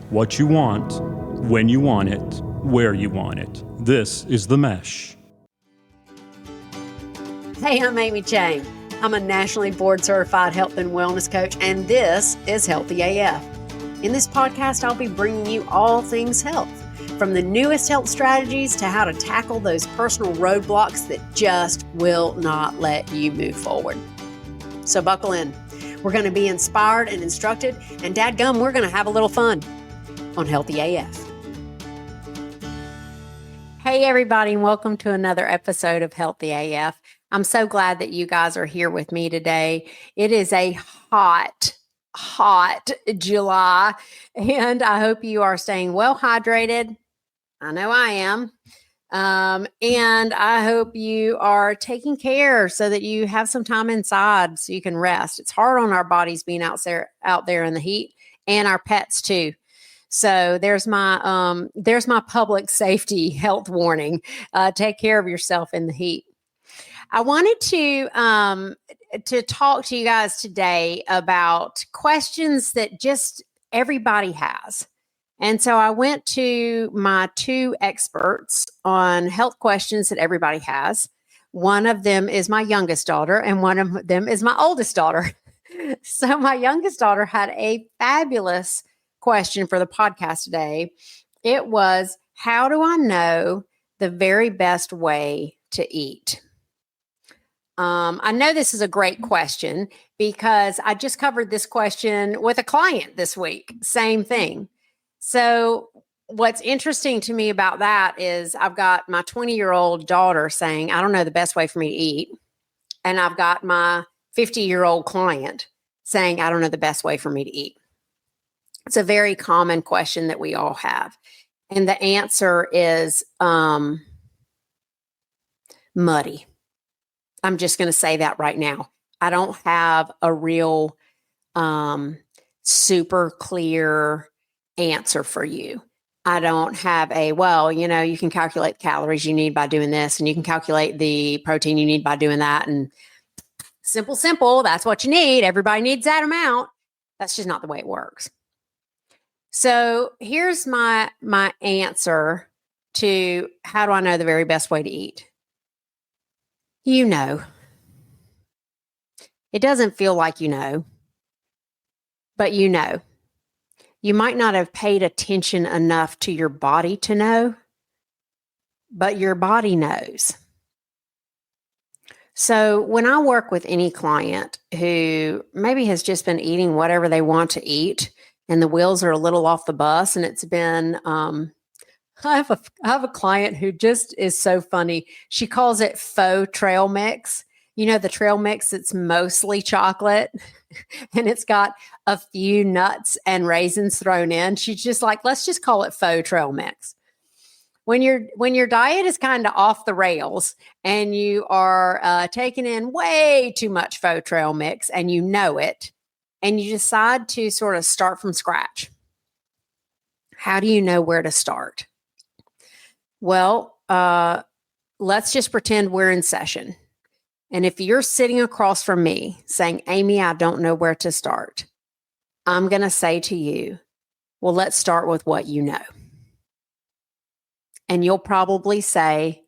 What you want, when you want it, where you want it. This is The Mesh. Hey, I'm Amy Chang. I'm a nationally board certified health and wellness coach, and this is Healthy AF. In this podcast, I'll be bringing you all things health, from the newest health strategies to how to tackle those personal roadblocks that just will not let you move forward. So buckle in. We're going to be inspired and instructed, and dadgum, we're going to have a little fun on Healthy AF. Hey, everybody, and welcome to another episode of Healthy AF. I'm so glad that you guys are here with me today. It is a hot July, and I hope you are staying well hydrated. I know I am. And I hope you are taking care so that you have some time inside so you can rest. It's hard on our bodies being out there in the heat, and our pets too. So there's my public safety health warning. Take care of yourself in the heat. I wanted to talk to you guys today about questions that just everybody has. And so I went to my two experts on health questions that everybody has. One of them is my youngest daughter, and one of them is my oldest daughter. So my youngest daughter had a fabulous question for the podcast today. It was, how do I know the very best way to eat? I know this is a great question because I just covered this question with a client this week. Same thing. So what's interesting to me about that is I've got my 20-year-old daughter saying, I don't know the best way for me to eat. And I've got my 50-year-old client saying, I don't know the best way for me to eat. It's a very common question that we all have. And the answer is muddy. I'm just going to say that right now. I don't have a real super clear answer for you. I don't have you can calculate the calories you need by doing this, and you can calculate the protein you need by doing that. And simple, that's what you need. Everybody needs that amount. That's just not the way it works. So here's my answer to how do I know the very best way to eat? You know. It doesn't feel like you know, but you know. You might not have paid attention enough to your body to know, but your body knows. So when I work with any client who maybe has just been eating whatever they want to eat, and the wheels are a little off the bus, and it's been, I have a client who just is so funny. She calls it faux trail mix. You know, the trail mix, it's mostly chocolate and it's got a few nuts and raisins thrown in. She's just like, let's just call it faux trail mix. When your diet is kind of off the rails and you are taking in way too much faux trail mix and you know it, and you decide to sort of start from scratch, how do you know where to start? Well, let's just pretend we're in session. And if you're sitting across from me saying, Amy, I don't know where to start, I'm going to say to you, well, let's start with what you know. And you'll probably say,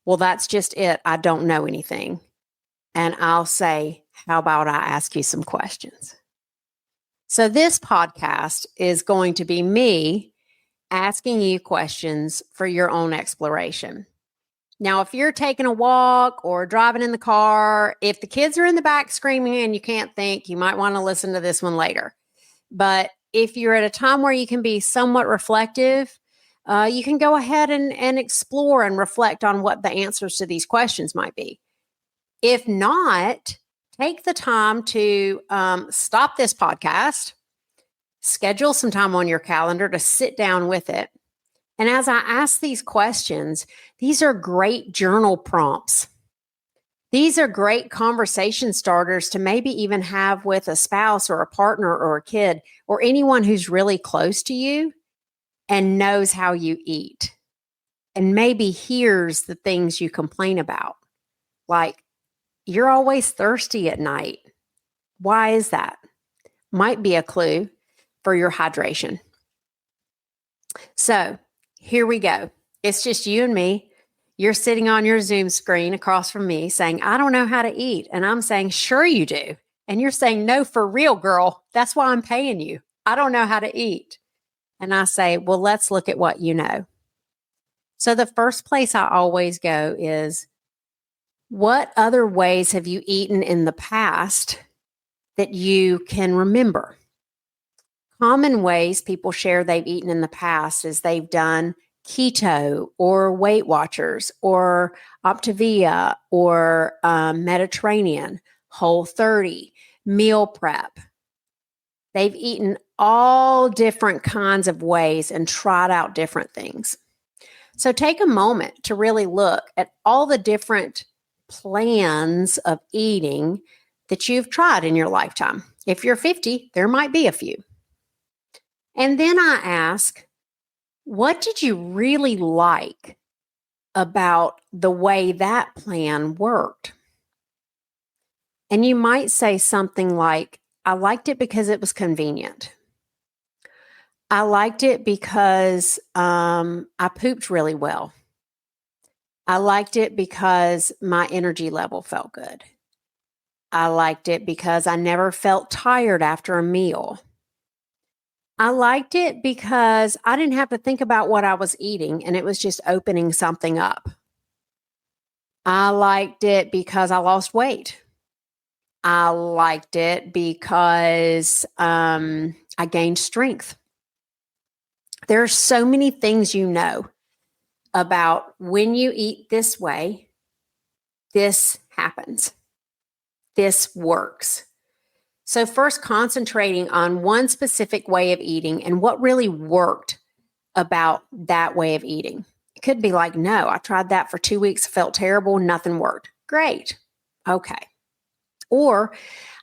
well, that's just it. I don't know anything. And I'll say, how about I ask you some questions? So this podcast is going to be me asking you questions for your own exploration. Now, if you're taking a walk or driving in the car, if the kids are in the back screaming and you can't think, you might want to listen to this one later. But if you're at a time where you can be somewhat reflective, you can go ahead and explore and reflect on what the answers to these questions might be. If not, take the time to stop this podcast, schedule some time on your calendar to sit down with it. And as I ask these questions, these are great journal prompts. These are great conversation starters to maybe even have with a spouse or a partner or a kid or anyone who's really close to you and knows how you eat and maybe hears the things you complain about. Like, you're always thirsty at night. Why is that? Might be a clue for your hydration. So here we go. It's just you and me. You're sitting on your Zoom screen across from me saying, I don't know how to eat. And I'm saying, sure you do. And you're saying, no, for real, girl. That's why I'm paying you. I don't know how to eat. And I say, well, let's look at what you know. So the first place I always go is, what other ways have you eaten in the past that you can remember? Common ways people share they've eaten in the past is they've done keto or Weight Watchers or Optavia or Mediterranean, Whole30, meal prep. They've eaten all different kinds of ways and tried out different things. So take a moment to really look at all the different plans of eating that you've tried in your lifetime. If you're 50, there might be a few. And then I ask, what did you really like about the way that plan worked? And you might say something like, I liked it because it was convenient. I liked it because I pooped really well. I liked it because my energy level felt good. I liked it because I never felt tired after a meal. I liked it because I didn't have to think about what I was eating and it was just opening something up. I liked it because I lost weight. I liked it because I gained strength. There are so many things you know about when you eat this way, this happens. This works. So first, concentrating on one specific way of eating and what really worked about that way of eating. It could be like, no, I tried that for 2 weeks, felt terrible, nothing worked. Great. Okay. Or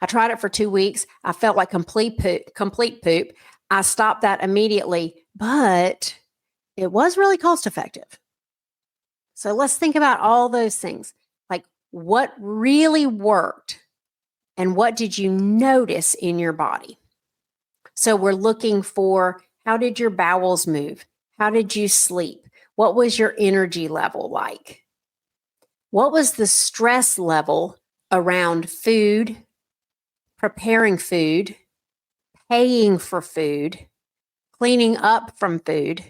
I tried it for 2 weeks, I felt like complete poop. I stopped that immediately, but it was really cost effective. So let's think about all those things. Like, what really worked and what did you notice in your body? So we're looking for, how did your bowels move? How did you sleep? What was your energy level like? What was the stress level around food, preparing food, paying for food, cleaning up from food,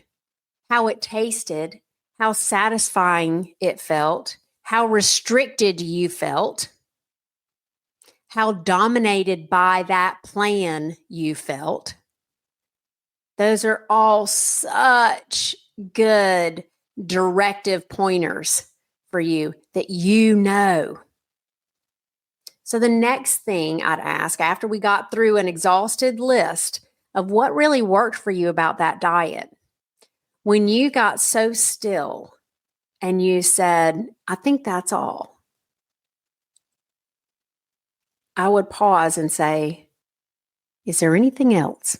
how it tasted, how satisfying it felt, how restricted you felt, how dominated by that plan you felt. Those are all such good directive pointers for you that you know. So the next thing I'd ask, after we got through an exhausted list of what really worked for you about that diet, when you got so still and you said, I think that's all, I would pause and say, is there anything else?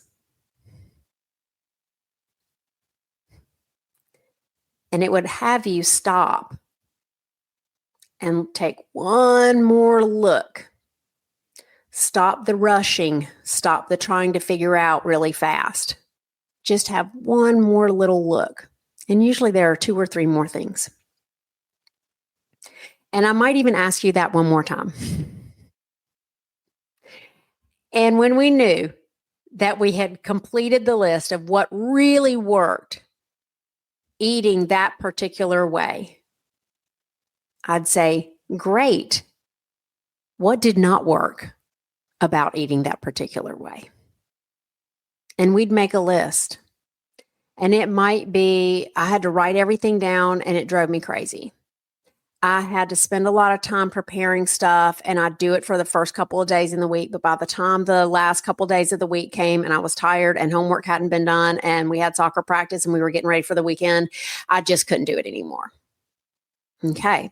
And it would have you stop and take one more look. Stop the rushing, stop the trying to figure out really fast. Just have one more little look. And usually there are 2 or 3 more things. And I might even ask you that one more time. And when we knew that we had completed the list of what really worked, eating that particular way, I'd say, great. What did not work about eating that particular way? And we'd make a list. And it might be, I had to write everything down and it drove me crazy. I had to spend a lot of time preparing stuff and I'd do it for the first couple of days in the week. But by the time the last couple of days of the week came and I was tired and homework hadn't been done and we had soccer practice and we were getting ready for the weekend, I just couldn't do it anymore. Okay.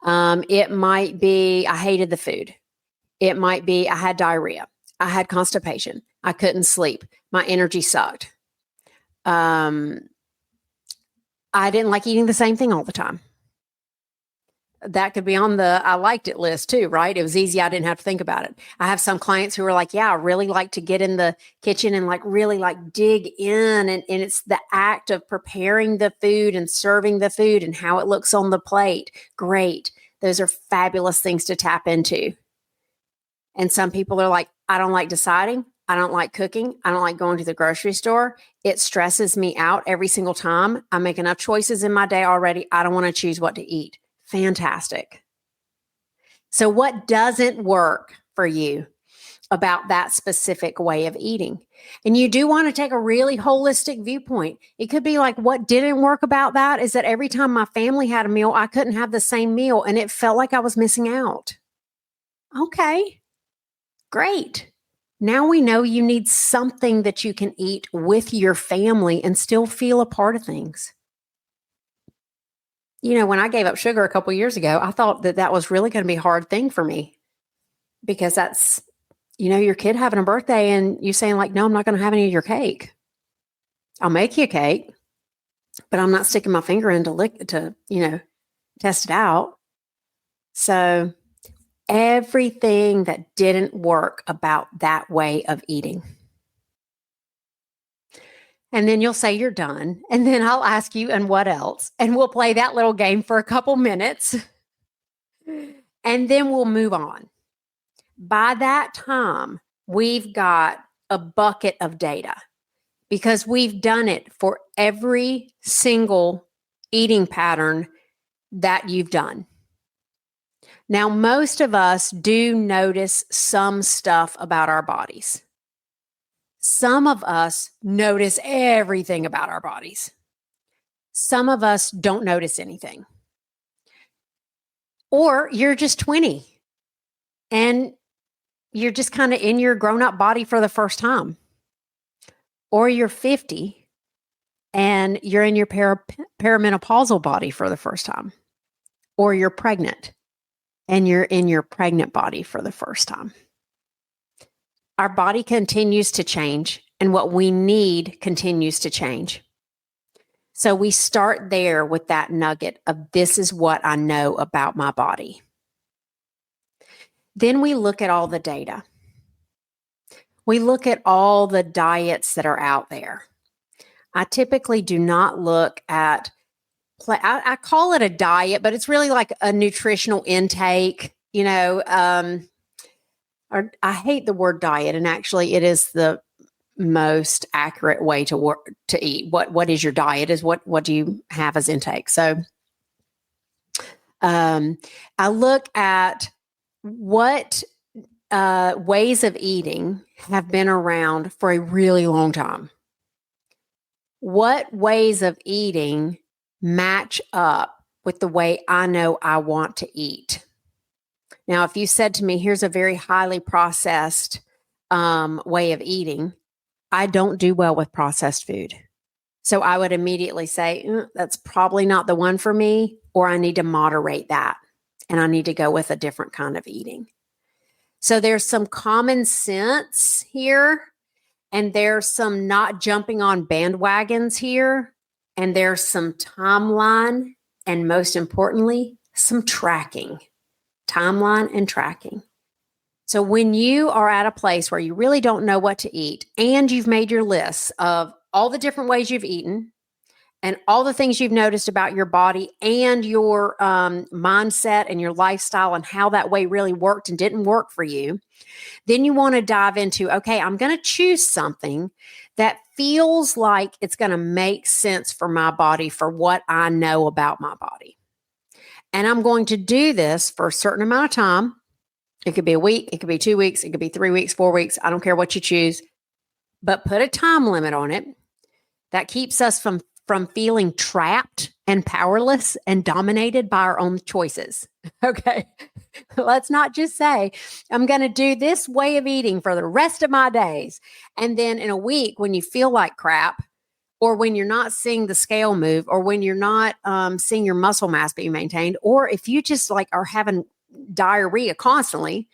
It might be, I hated the food. It might be, I had diarrhea. I had constipation. I couldn't sleep. My energy sucked. I didn't like eating the same thing all the time. that could be on the I liked it list too, right? It was easy. I didn't have to think about it. I have some clients who are like, yeah, I really like to get in the kitchen and like really like dig in. And it's the act of preparing the food and serving the food and how it looks on the plate. Great. Those are fabulous things to tap into. And some people are like, I don't like deciding. I don't like cooking. I don't like going to the grocery store. It stresses me out every single time. I make enough choices in my day already. I don't want to choose what to eat. Fantastic. So what doesn't work for you about that specific way of eating? And you do want to take a really holistic viewpoint. It could be like, what didn't work about that is that every time my family had a meal, I couldn't have the same meal and it felt like I was missing out. Okay, great. Now we know you need something that you can eat with your family and still feel a part of things. You know, when I gave up sugar a couple years ago, I thought that was really going to be a hard thing for me because that's, you know, your kid having a birthday and you saying like, no, I'm not going to have any of your cake. I'll make you a cake, but I'm not sticking my finger in to, you know, test it out. So everything that didn't work about that way of eating. And then you'll say you're done. And then I'll ask you, and what else? And we'll play that little game for a couple minutes. And then we'll move on. By that time, we've got a bucket of data because we've done it for every single eating pattern that you've done. Now, most of us do notice some stuff about our bodies. Some of us notice everything about our bodies. Some of us don't notice anything. Or you're just 20 and you're just kind of in your grown-up body for the first time. Or you're 50 and you're in your perimenopausal body for the first time. Or you're pregnant and you're in your pregnant body for the first time. Our body continues to change and what we need continues to change. So we start there with that nugget of this is what I know about my body. Then we look at all the data. We look at all the diets that are out there. I typically do not look at, I call it a diet, but it's really like a nutritional intake, you know, or I hate the word diet, and actually it is the most accurate way to eat. What is your diet is what do you have as intake? So I look at what ways of eating have been around for a really long time. What ways of eating match up with the way I know I want to eat? Now, if you said to me, here's a very highly processed way of eating, I don't do well with processed food. So I would immediately say, that's probably not the one for me, or I need to moderate that and I need to go with a different kind of eating. So there's some common sense here, and there's some not jumping on bandwagons here, and there's some timeline, and most importantly, some tracking. Timeline and tracking. So when you are at a place where you really don't know what to eat and you've made your lists of all the different ways you've eaten and all the things you've noticed about your body and your mindset and your lifestyle and how that way really worked and didn't work for you, then you want to dive into, okay, I'm going to choose something that feels like it's going to make sense for my body, for what I know about my body. And I'm going to do this for a certain amount of time. It could be a week, it could be 2 weeks, it could be 3 weeks, 4 weeks. I don't care what you choose, but put a time limit on it. That keeps us from feeling trapped and powerless and dominated by our own choices. Okay. Let's not just say, I'm going to do this way of eating for the rest of my days. And then in a week, when you feel like crap, or when you're not seeing the scale move, or when you're not seeing your muscle mass being maintained, or if you just like are having diarrhea constantly,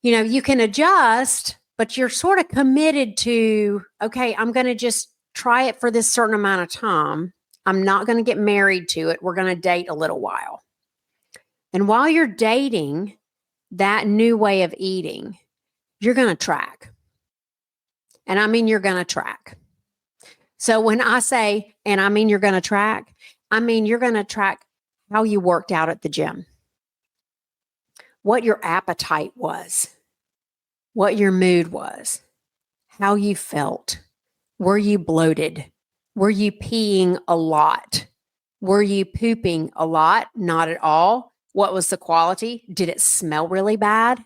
you know, you can adjust, but you're sort of committed to, okay, I'm going to just try it for this certain amount of time. I'm not going to get married to it. We're going to date a little while. And while you're dating that new way of eating, you're going to track. And I mean, you're going to track. So when I say, and I mean, you're going to track, I mean, you're going to track how you worked out at the gym, what your appetite was, what your mood was, how you felt. Were you bloated? Were you peeing a lot? Were you pooping a lot? Not at all. What was the quality? Did it smell really bad?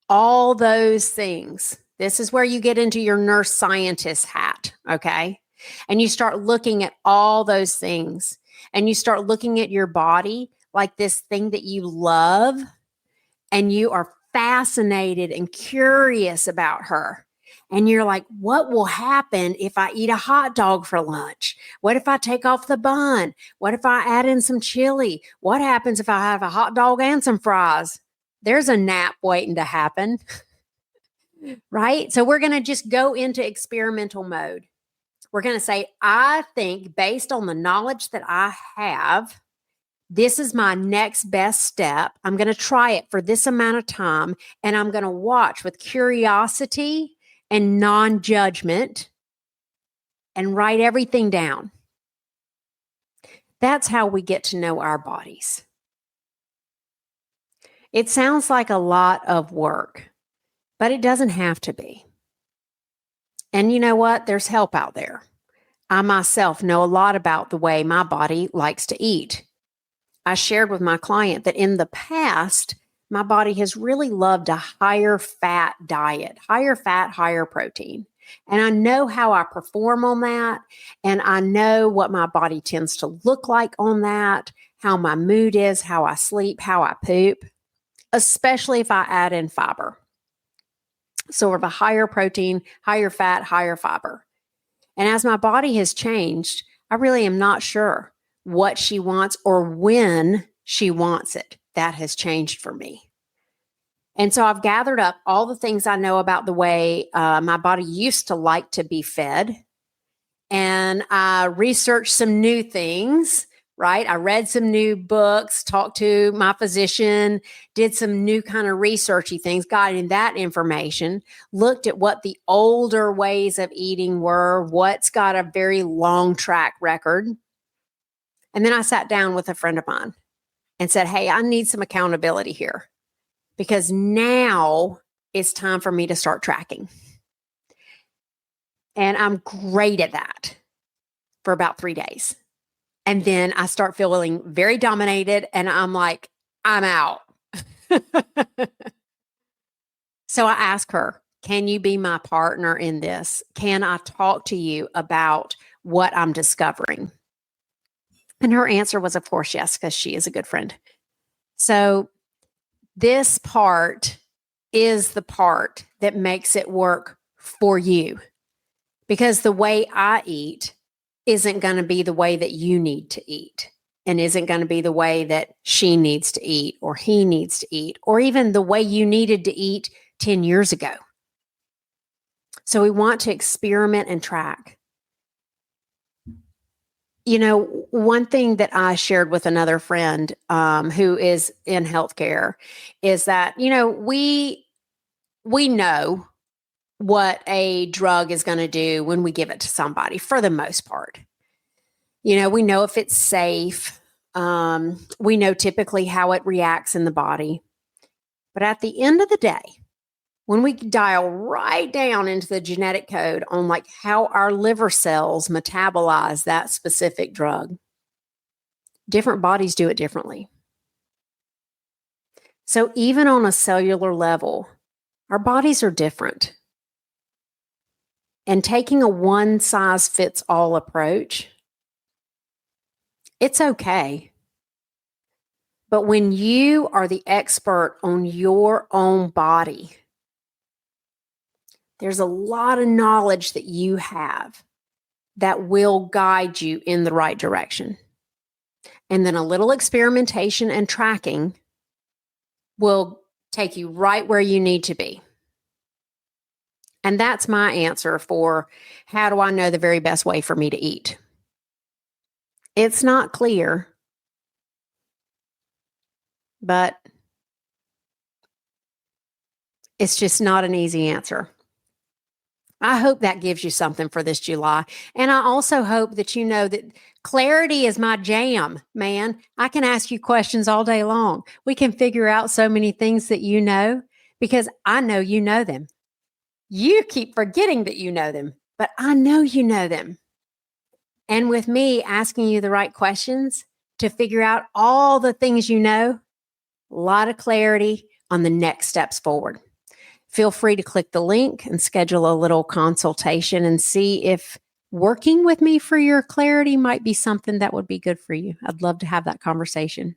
All those things. This is where you get into your nurse scientist hat, okay? And you start looking at all those things, and you start looking at your body like this thing that you love, and you are fascinated and curious about her. And you're like, what will happen if I eat a hot dog for lunch? What if I take off the bun? What if I add in some chili? What happens if I have a hot dog and some fries? There's a nap waiting to happen, right? So we're going to just go into experimental mode. We're going to say, I think based on the knowledge that I have, this is my next best step. I'm going to try it for this amount of time, and I'm going to watch with curiosity and non-judgment and write everything down. That's how we get to know our bodies. It sounds like a lot of work, but it doesn't have to be. And you know what? There's help out there. I myself know a lot about the way my body likes to eat. I shared with my client that in the past, my body has really loved a higher fat diet, higher fat, higher protein. And I know how I perform on that. And I know what my body tends to look like on that, how my mood is, how I sleep, how I poop, especially if I add in fiber. So of a higher protein, higher fat, higher fiber. And as my body has changed, I really am not sure what she wants or when she wants it. That has changed for me. And so I've gathered up all the things I know about the way my body used to like to be fed. And I researched some new things, right? I read some new books, talked to my physician, did some new kind of researchy things, got in that information, looked at what the older ways of eating were, what's got a very long track record. And then I sat down with a friend of mine and said, hey, I need some accountability here because now it's time for me to start tracking. And I'm great at that for about 3 days. And then I start feeling very dominated and I'm like, I'm out. So I asked her, can you be my partner in this? Can I talk to you about what I'm discovering? And her answer was, of course, yes, because she is a good friend. So this part is the part that makes it work for you. Because the way I eat isn't going to be the way that you need to eat, and isn't going to be the way that she needs to eat or he needs to eat, or even the way you needed to eat 10 years ago. So we want to experiment and track. You know, one thing that I shared with another friend who is in healthcare is that, you know, we know what a drug is going to do when we give it to somebody for the most part. You know, we know if it's safe. We know typically how it reacts in the body. But at the end of the day, when we dial right down into the genetic code on like how our liver cells metabolize that specific drug, different bodies do it differently. So even on a cellular level, our bodies are different. And taking a one-size-fits-all approach, it's okay. But when you are the expert on your own body, there's a lot of knowledge that you have that will guide you in the right direction. And then a little experimentation and tracking will take you right where you need to be. And that's my answer for how do I know the very best way for me to eat? It's not clear, but it's just not an easy answer. I hope that gives you something for this July. And I also hope that you know that clarity is my jam, man. I can ask you questions all day long. We can figure out so many things that you know because I know you know them. You keep forgetting that you know them, but I know you know them. And with me asking you the right questions to figure out all the things you know, a lot of clarity on the next steps forward. Feel free to click the link and schedule a little consultation and see if working with me for your clarity might be something that would be good for you. I'd love to have that conversation.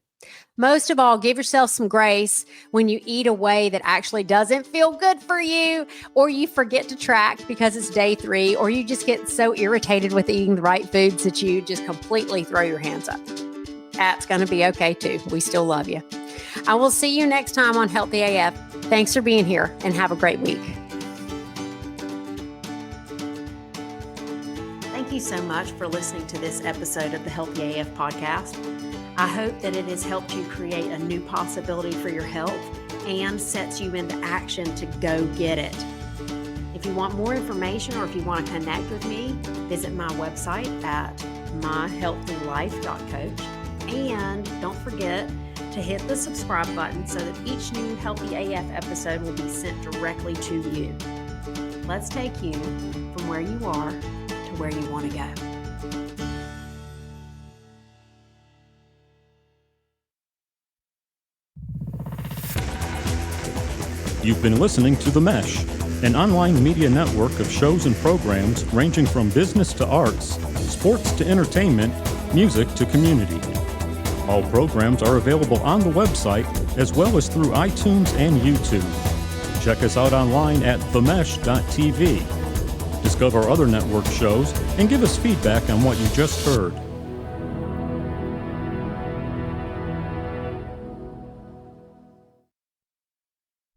Most of all, give yourself some grace when you eat a way that actually doesn't feel good for you, or you forget to track because it's day 3, or you just get so irritated with eating the right foods that you just completely throw your hands up. That's going to be okay too. We still love you. I will see you next time on Healthy AF. Thanks for being here and have a great week. Thank you so much for listening to this episode of the Healthy AF podcast. I hope that it has helped you create a new possibility for your health and sets you into action to go get it. If you want more information or if you want to connect with me, visit my website at myhealthylife.coach. And don't forget to hit the subscribe button so that each new Healthy AF episode will be sent directly to you. Let's take you from where you are to where you want to go. You've been listening to The Mesh, an online media network of shows and programs ranging from business to arts, sports to entertainment, music to community. All programs are available on the website as well as through iTunes and YouTube. Check us out online at themesh.tv. Discover other network shows and give us feedback on what you just heard.